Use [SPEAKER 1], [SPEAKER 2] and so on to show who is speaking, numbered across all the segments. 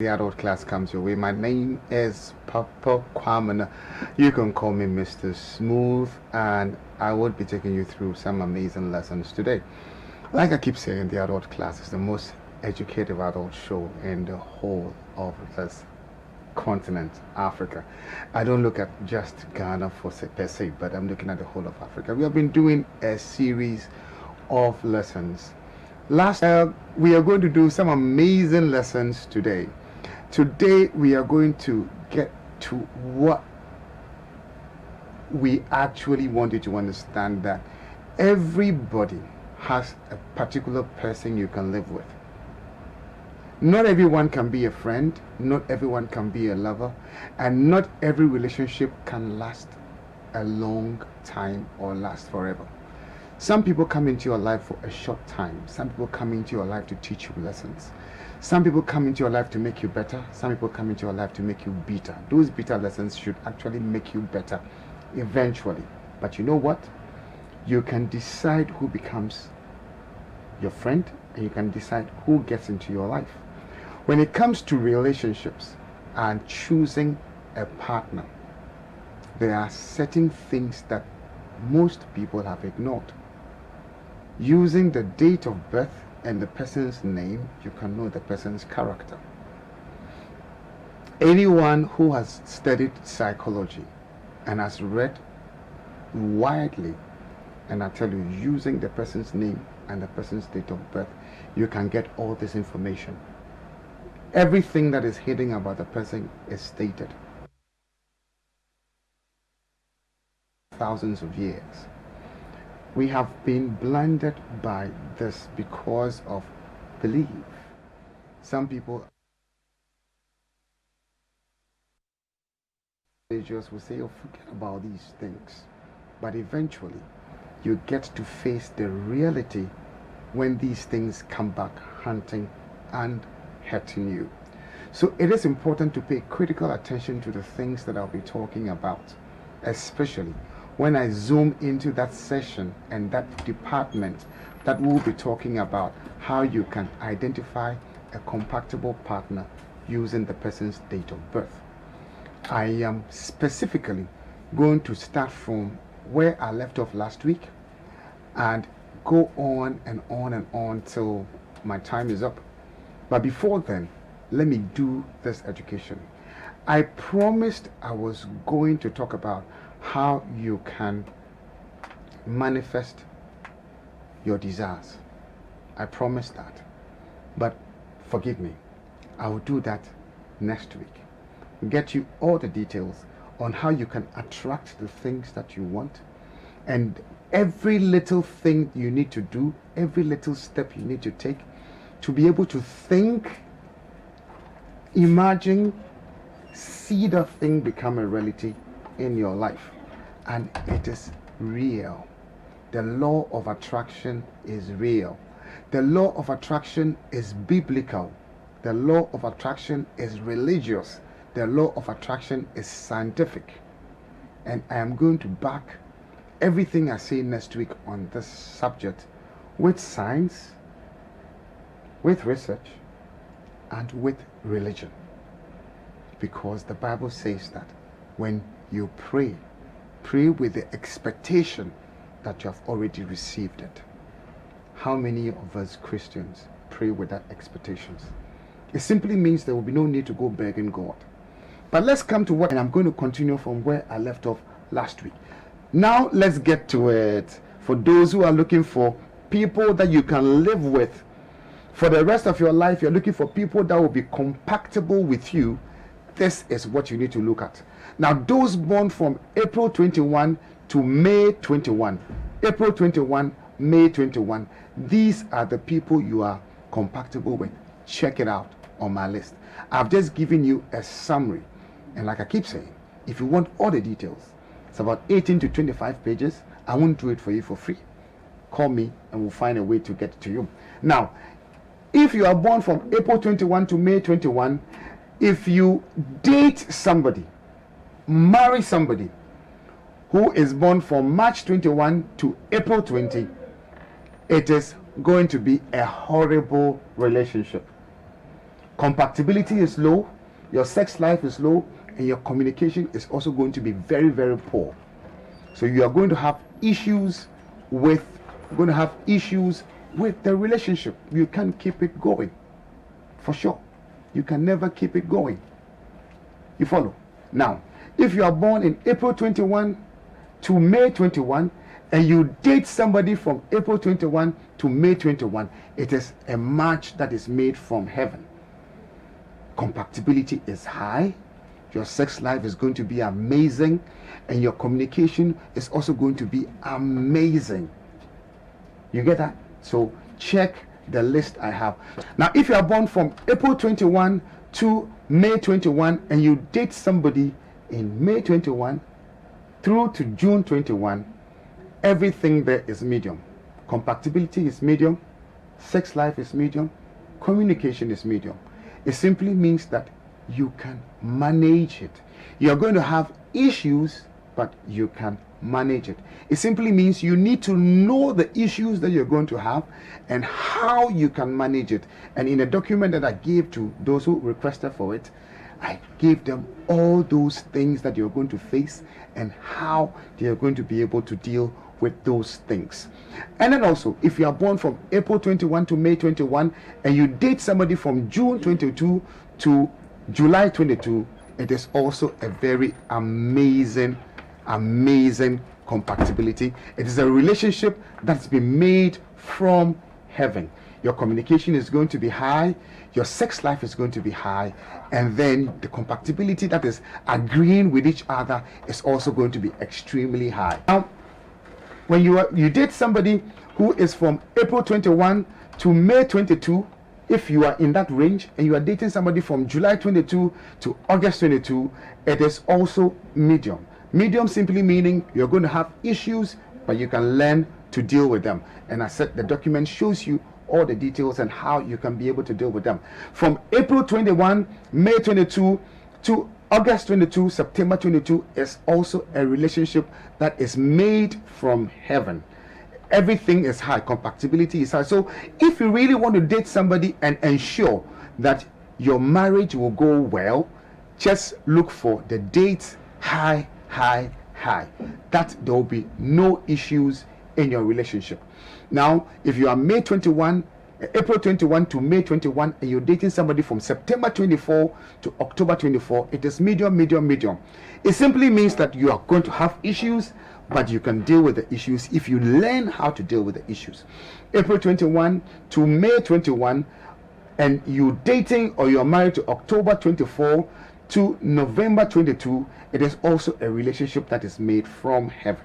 [SPEAKER 1] The adult class comes your way. My name is Papa Kwamana. You can call me Mr. Smooth, and I will be taking you through some amazing lessons today. Like I keep saying, the adult class is the most educative adult show in the whole of this continent, Africa. I don't look at just Ghana per se, but I'm looking at the whole of Africa. We have been doing a series of lessons. We are going to do some amazing lessons today. Today we are going to get to what we actually want you to understand, that everybody has a particular person you can live with. Not everyone can be a friend, not everyone can be a lover, and not every relationship can last a long time or last forever. Some people come into your life for a short time. Some people come into your life to teach you lessons. Some people come into your life to make you better. Some people come into your life to make you bitter. Those bitter lessons should actually make you better eventually. But you know what? You can decide who becomes your friend, and you can decide who gets into your life. When it comes to relationships and choosing a partner, there are certain things that most people have ignored. Using the date of birth and the person's name, you can know the person's character. Anyone who has studied psychology and has read widely, and I tell you, using the person's name and the person's date of birth, you can get all this information. Everything that is hidden about the person is stated. Thousands of years. We have been blinded by this because of belief. Some people, religious, will say, oh, forget about these things. But eventually, you get to face the reality when these things come back hunting and hurting you. So it is important to pay critical attention to the things that I'll be talking about, especially when I zoom into that session and that department that we'll be talking about how you can identify a compatible partner using the person's date of birth. I am specifically going to start from where I left off last week and go on and on and on till my time is up. But before then, let me do this education. I promised I was going to talk about how you can manifest your desires. I promised that. But forgive me, I will do that next week. Get you all the details on how you can attract the things that you want, and every little thing you need to do, every little step you need to take to be able to think, imagine, see the thing become a reality in your life. And it is real. The law of attraction is real. The law of attraction is biblical. The law of attraction is religious. The law of attraction is scientific. And I am going to back everything I say next week on this subject with science, with research, and with religion. Because the Bible says that when you pray with the expectation that you have already received it. How many of us Christians pray with that expectations? It simply means there will be no need to go begging God. But let's come to what, and I'm going to continue from where I left off last week. Now let's get to it. For those who are looking for people that you can live with for the rest of your life, you're looking for people that will be compatible with you. This is what you need to look at. Now, those born from April 21 to May 21, April 21, May 21, these are the people you are compatible with. Check it out on my list. I've just given you a summary. And like I keep saying, if you want all the details, it's about 18 to 25 pages. I won't do it for you for free. Call me and we'll find a way to get to you. Now, if you are born from April 21 to May 21, if you date somebody, marry somebody who is born from March 21 to April 20, it is going to be a horrible relationship. Compatibility is low, your sex life is low, and your communication is also going to be very, very poor. So you are going to have issues with the relationship. You can't keep it going. For sure. You can never keep it going. You follow? Now, if you are born in April 21 to May 21, and you date somebody from April 21 to May 21, it is a match that is made from heaven. Compatibility is high, your sex life is going to be amazing, and your communication is also going to be amazing. You get that? So check the list I have. Now, if you are born from April 21 to May 21, and you date somebody in May 21 through to June 21, everything there is medium. Compatibility is medium, sex life is medium, communication is medium. It simply means that you can manage it. You're going to have issues, but you can manage it. It simply means you need to know the issues that you're going to have and how you can manage it. And in a document that I gave to those who requested for it, I gave them all those things that you're going to face and how they are going to be able to deal with those things. And then also, if you are born from April 21 to May 21 and you date somebody from June 22 to July 22, it is also a very amazing compatibility. It is a relationship that's been made from heaven. Your communication is going to be high, your sex life is going to be high, and then the compatibility that is agreeing with each other is also going to be extremely high. Now, when you date somebody who is from April 21 to May 22, if you are in that range, and you are dating somebody from July 22 to August 22, it is also medium. Medium simply meaning you're going to have issues, but you can learn to deal with them. And I said the document shows you all the details and how you can be able to deal with them. From April 21, May 22 to August 22, September 22 is also a relationship that is made from heaven. Everything is high, compatibility is high. So if you really want to date somebody and ensure that your marriage will go well, just look for the dates high, that there will be no issues in your relationship. Now, if you are April 21 to May 21, and you're dating somebody from September 24 to October 24, it is medium. It simply means that you are going to have issues, but you can deal with the issues if you learn how to deal with the issues. April 21 to May 21, and you dating or you're married to October 24 to November 22, it is also a relationship that is made from heaven.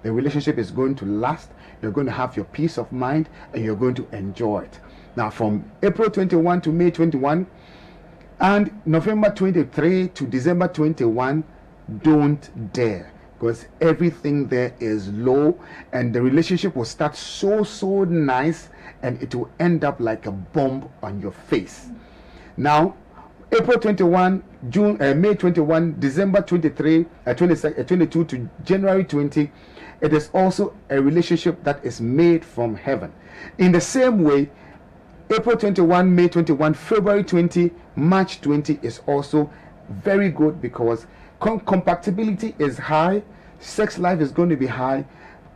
[SPEAKER 1] The relationship is going to last. You're going to have your peace of mind, and you're going to enjoy it. Now, from April 21 to May 21 and November 23 to December 21, don't dare, because everything there is low, and the relationship will start so nice, and it will end up like a bomb on your face. Now, April 21, May 21, December 22 to January 20, it is also a relationship that is made from heaven. In the same way, April 21, May 21, February 20, March 20 is also very good, because compatibility is high, sex life is going to be high,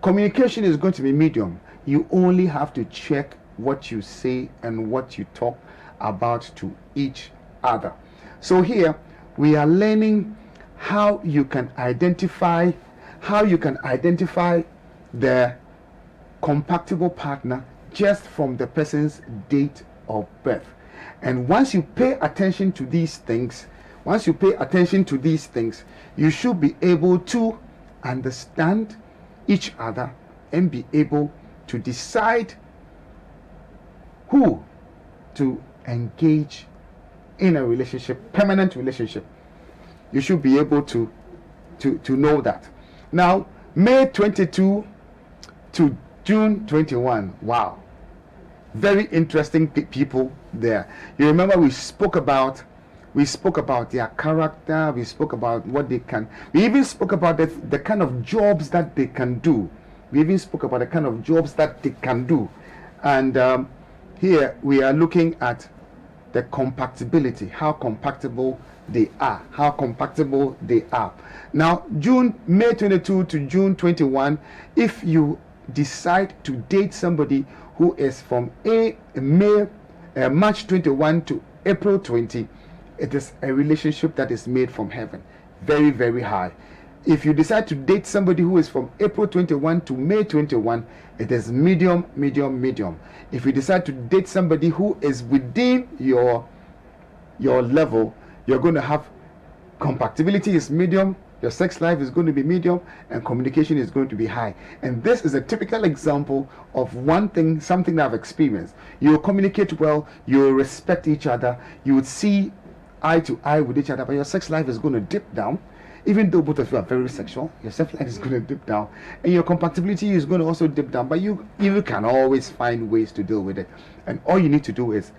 [SPEAKER 1] communication is going to be medium. You only have to check what you say and what you talk about to each other. So here we are learning how you can identify the compatible partner just from the person's date of birth. And once you pay attention to these things, you should be able to understand each other and be able to decide who to engage in a relationship, permanent relationship. You should be able to know that. Now, May 22 to June 21. Wow. Very interesting people there. You remember we spoke about their character, we spoke about what they can, we even spoke about the kind of jobs that they can do. And here we are looking at the compatibility, how compatible they are. How compatible they are. Now, May 22 to June 21, if you decide to date somebody who is from March 21 to April 20, it is a relationship that is made from heaven. Very, very high. If you decide to date somebody who is from April 21 to May 21, it is medium, medium, medium. If you decide to date somebody who is within your level, you're going to have compatibility is medium, your sex life is going to be medium, and communication is going to be high. And this is a typical example of something that I've experienced. You will communicate well, you will respect each other, you would see eye to eye with each other, but your sex life is going to dip down. Even though both of you are very sexual, your sex life is going to dip down, and your compatibility is going to also dip down. But you can always find ways to deal with it. And all you need to do is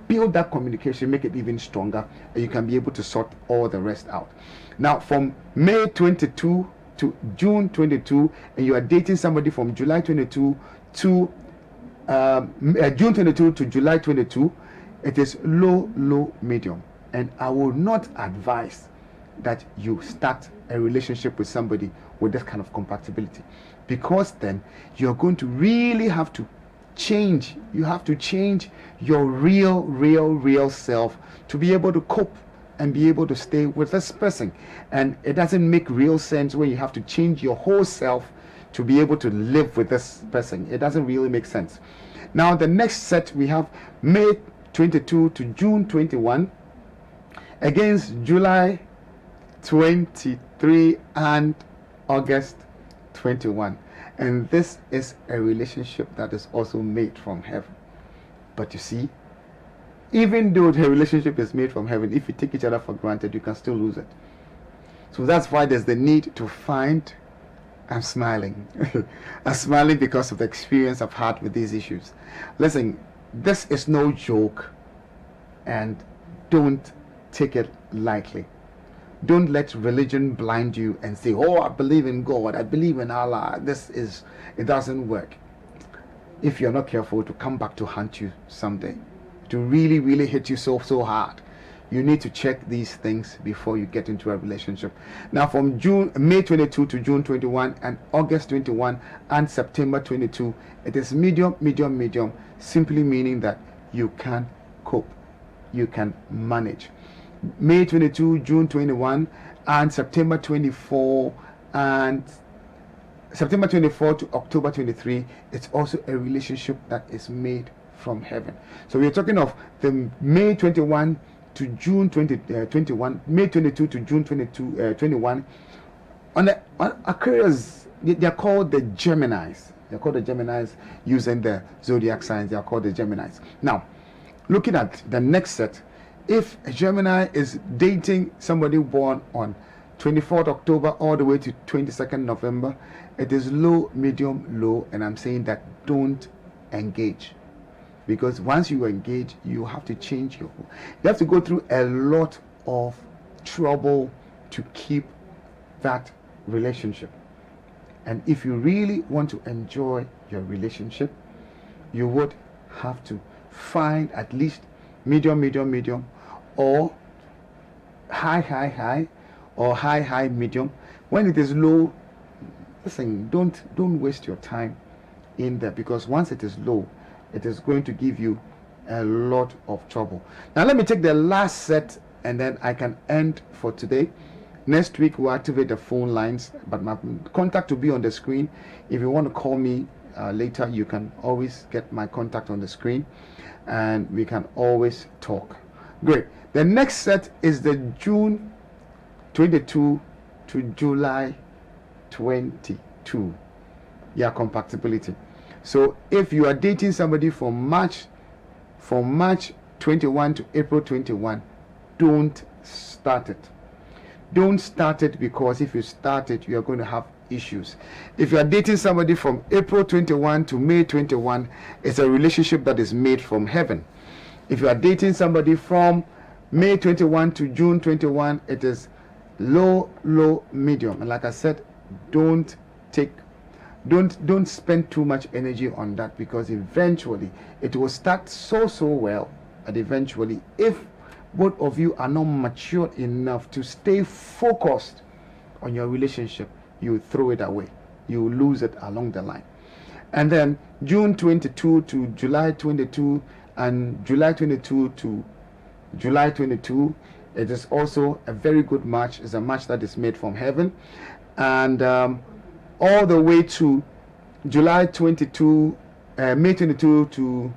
[SPEAKER 1] build that communication, make it even stronger, and you can be able to sort all the rest out. Now, from May 22 to June 22, and you are dating somebody from July 22 to June 22 to July 22, it is low, low, medium. And I will not advise that you start a relationship with somebody with this kind of compatibility, because then you're going to really have to change. You have to change your real self to be able to cope and be able to stay with this person. And it doesn't make real sense when you have to change your whole self to be able to live with this person. It doesn't really make sense. Now, the next set we have May 22 to June 21 against July 23 and August 21. And this is a relationship that is also made from heaven. But you see, even though the relationship is made from heaven, if you take each other for granted, you can still lose it. So that's why there's the need to find. I'm smiling. I'm smiling because of the experience I've had with these issues. Listen, this is no joke, and don't take it lightly. Don't let religion blind you and say, oh, I believe in God, I believe in Allah. It doesn't work. If you're not careful, to come back to haunt you someday, to really, really hit you so hard. You need to check these things before you get into a relationship. Now, from May 22 to June 21 and August 21 and September 22, it is medium, medium, medium, simply meaning that you can cope, you can manage. May 22, June 21, and September 24 to October 23, it's also a relationship that is made from heaven. So we're talking of the May 21 to June 21, May 22 to June 21. On Aquarius, they're called the Geminis. They're called the Geminis using the Zodiac signs. They are called the Geminis. Now, looking at the next set, if a Gemini is dating somebody born on 24th October all the way to 22nd November, it is low, medium, low, and I'm saying that don't engage. Because once you engage, you have to change you have to go through a lot of trouble to keep that relationship. And if you really want to enjoy your relationship, you would have to find at least medium, medium, medium, or high, or high, medium. When it is low, listen, don't waste your time in there, because once it is low, it is going to give you a lot of trouble. Now let me take the last set, and then I can end for today. Next week we'll activate the phone lines, but my contact will be on the screen. If you want to call me later, you can always get my contact on the screen, and we can always talk. Great. The next set is the June 22 to July 22. Yeah, compatibility. So if you are dating somebody from March 21 to April 21, don't start it. Don't start it, because if you start it, you are going to have issues. If you are dating somebody from April 21 to May 21, it's a relationship that is made from heaven. If you are dating somebody from May 21 to June 21, it is low, low, medium. And like I said, don't spend too much energy on that, because eventually it will start so well, But eventually, if both of you are not mature enough to stay focused on your relationship, you throw it away. You lose it along the line. And then June 22 to July 22 and July 22 to July 22, it is also a very good match. It's a match that is made from heaven. And all the way to July 22, May 22 to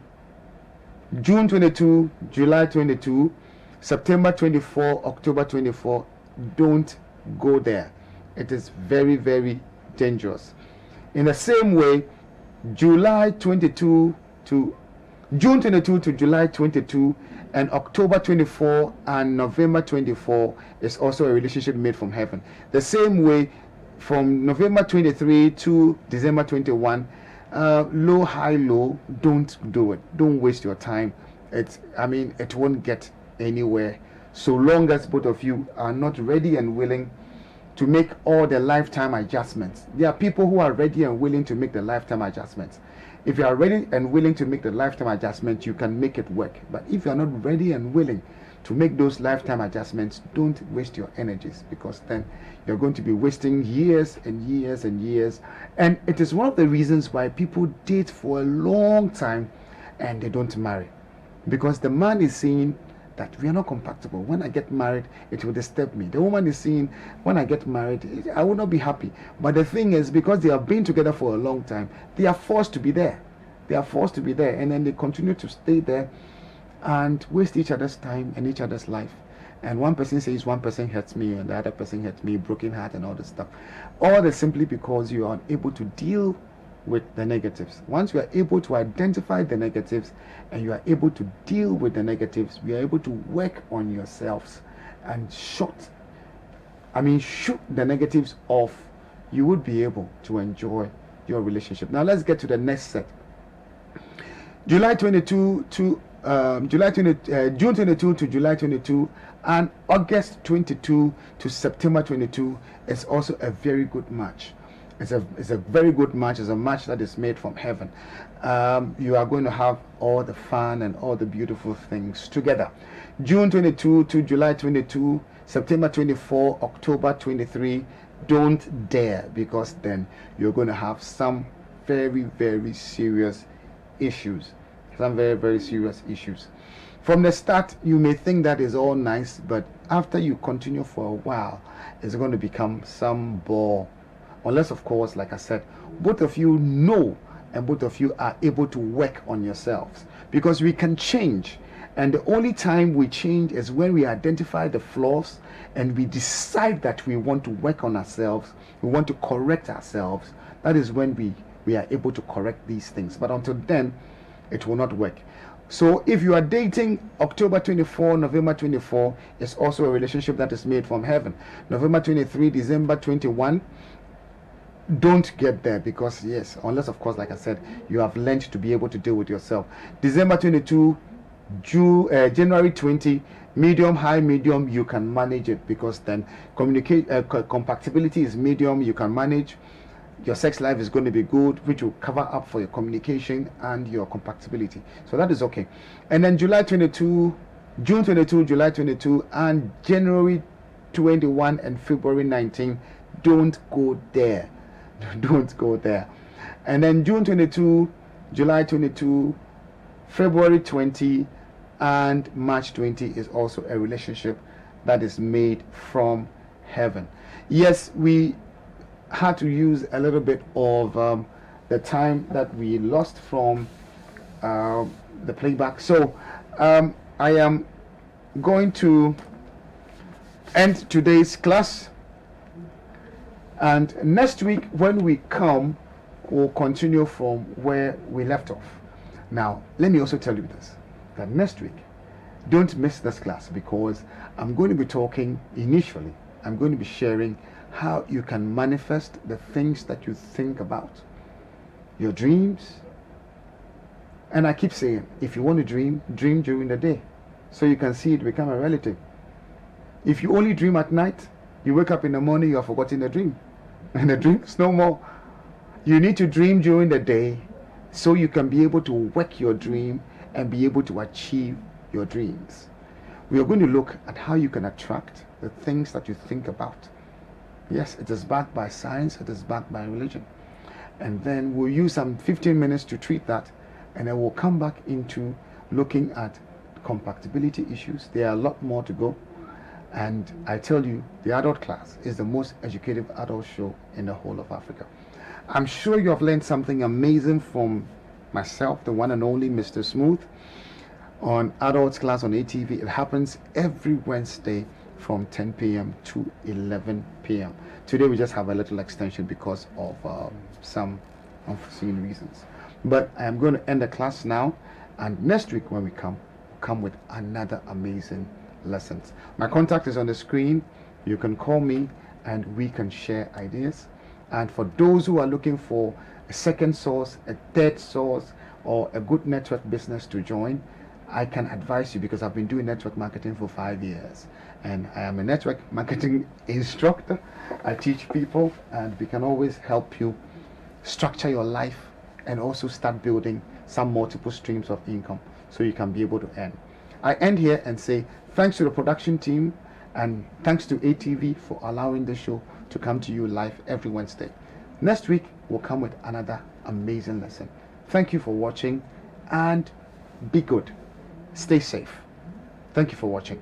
[SPEAKER 1] June 22, July 22, September 24, October 24, don't go there. It is very, very dangerous. In the same way, July 22 to June 22 to July 22 and October 24 and November 24 is also a relationship made from heaven. The same way, from November 23 to December 21, low, high, low, don't do it. Don't waste your time. It won't get anywhere so long as both of you are not ready and willing to make all the lifetime adjustments. There are people who are ready and willing to make the lifetime adjustments. If you are ready and willing to make the lifetime adjustments, you can make it work. But if you are not ready and willing to make those lifetime adjustments, don't waste your energies, because then you're going to be wasting years and years and years. And it is one of the reasons why people date for a long time and they don't marry, because the man is saying that we are not compatible. When I get married, it will disturb me. The woman is saying, when I get married, I will not be happy. But the thing is, because they have been together for a long time, they are forced to be there. They are forced to be there, and then they continue to stay there and waste each other's time and each other's life. And one person says one person hurts me and the other person hurts me, broken heart and all this stuff. All this simply because you are unable to deal with the negatives. Once you are able to identify the negatives and you are able to deal with the negatives, we are able to work on yourselves and shoot the negatives off. You would be able to enjoy your relationship. Now let's get to the next set. July 22 to June 22 to July 22 and August 22 to September 22 is also a very good match. It's a very good match. It's a match that is made from heaven. You are going to have all the fun and all the beautiful things together. June 22 to July 22, September 24, October 23. Don't dare, because then you're going to have some very, very serious issues. Some very, very serious issues. From the start, you may think that is all nice, but after you continue for a while, it's going to become some bore. Unless, of course, like I said, both of you know and both of you are able to work on yourselves, because we can change. And the only time we change is when we identify the flaws and we decide that we want to work on ourselves, we want to correct ourselves. That is when we are able to correct these things. But until then, it will not work. So if you are dating October 24, November 24, it's also a relationship that is made from heaven. November 23, December 21, don't get there, because yes, unless of course, like I said, you have learned to be able to deal with yourself. December 22, January 20, medium, high, medium, you can manage it, because then compatibility is medium, you can manage. Your sex life is going to be good, which will cover up for your communication and your compatibility. So that is okay. And then July 22, June 22, July 22, and January 21 and February 19, don't go there. Don't go there. And then June 22, July 22, February 20, and March 20 is also a relationship that is made from heaven. Yes, we had to use a little bit of the time that we lost from the playback. So I am going to end today's class, and next week when we come, we'll continue from where we left off. Now let me also tell you this, that next week don't miss this class, because I'm going to be talking initially, I'm going to be sharing how you can manifest the things that you think about, your dreams. And I keep saying, if you want to dream during the day, so you can see it become a reality. If you only dream at night, you wake up in the morning, you have forgotten the dream, and the dream is no more. You need to dream during the day so you can be able to work your dream and be able to achieve your dreams. We are going to look at how you can attract the things that you think about. Yes, it is backed by science, it is backed by religion. And then we'll use some 15 minutes to treat that, and then we'll come back into looking at compatibility issues. There are a lot more to go. And I tell you, the adult class is the most educative adult show in the whole of Africa. I'm sure you have learned something amazing from myself, the one and only Mr. Smooth, on Adults Class on ATV. It happens every Wednesday from 10 p.m. to 11 p.m. Today we just have a little extension because of some unforeseen reasons. But I am going to end the class now, and next week when we come with another amazing lessons. My contact is on the screen. You can call me and we can share ideas. And for those who are looking for a second source, a third source, or a good network business to join, I can advise you, because I've been doing network marketing for 5 years and I am a network marketing instructor. I teach people, and we can always help you structure your life and also start building some multiple streams of income so you can be able to earn. I end here and say thanks to the production team and thanks to ATV for allowing the show to come to you live every Wednesday. Next week, we'll come with another amazing lesson. Thank you for watching, and be good. Stay safe. Thank you for watching.